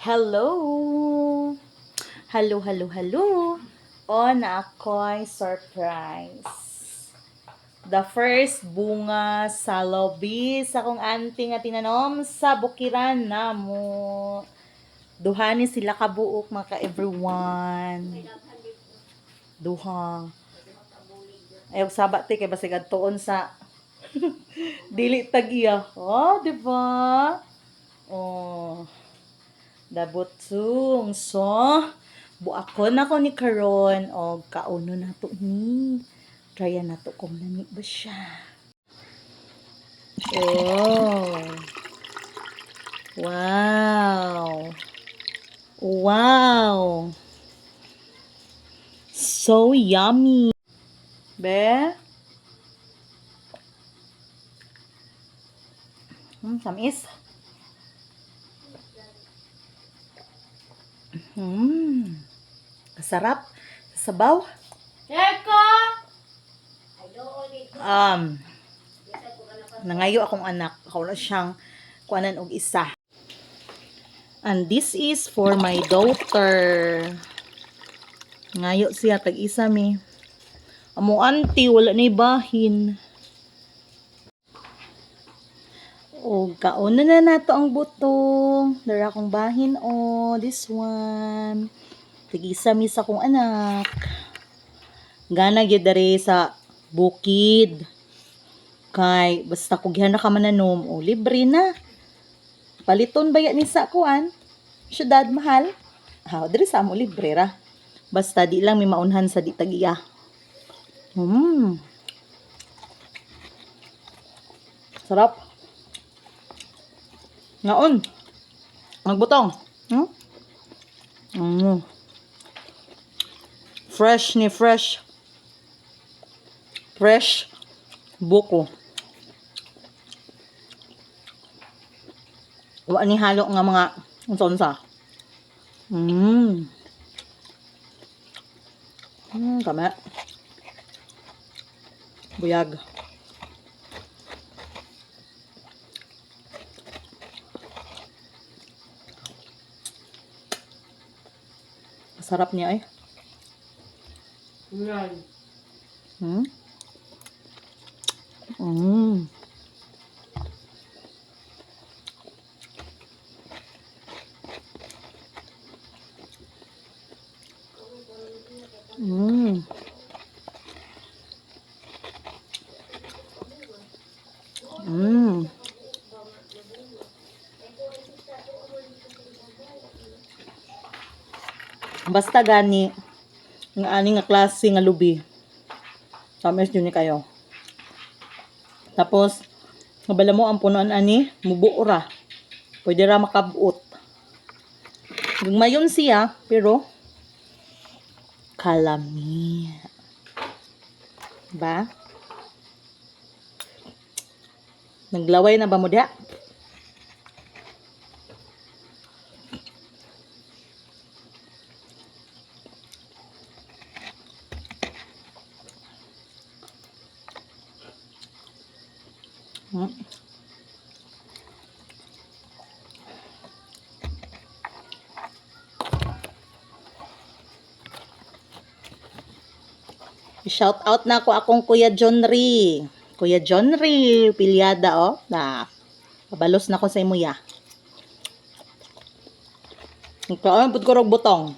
Hello! Hello, hello, hello! O, na ako'y surprise. The first bunga sa lobby sa kong auntie nga tinanom sa bukiran namo. Duha ni sila kabuok mga everyone. Duha. Ayaw sabat kay basig adtoon sa dili tag-iya. Oh, di ba? Oh. Dabutung. So, buakon ako ni karon o kauno na to ni. Trya na to kung lami ba siya. Oh. Wow. Wow. So yummy. Be? Tamis. Kasarap. Sabaw. Eka! Nangayo akong anak. Ako na siyang kuanan og isa. And this is for my daughter. Ngayo siya tag-isa mi. Amo auntie wala na bahin. O kauna na nato ang butong. Dara akong bahin o this one. Tag-isa mi sa kong anak. Gana gyud dere sa bukid. Kay basta kung gihana ka mananom o libre na. Paliton baya ni sa kuan. Syudad mahal. Ha, diri sa amo libre ra. Basta di lang may maunhan sa di tagiya. Sarap. Naon. Magbutong. Fresh ni fresh. Fresh buko. Wa ni halo nga mga unsa-unsa. Tama. Buyag. Sarap niya eh. Yan. Basta gani ng ani nga klase nga lubi. Tamis yun ni kayo. Tapos ngabala mo ang punuan ani mubuo ra. Pwede ra makabuot. Gugmayon siya pero kalami. Ba? Naglaway na ba mo diha? Shout out na ako akong Kuya Johnry. Kuya Johnry, pilyada oh. Na, pabalos na ko sa imo ya. Ikaw, pud ko rog butong.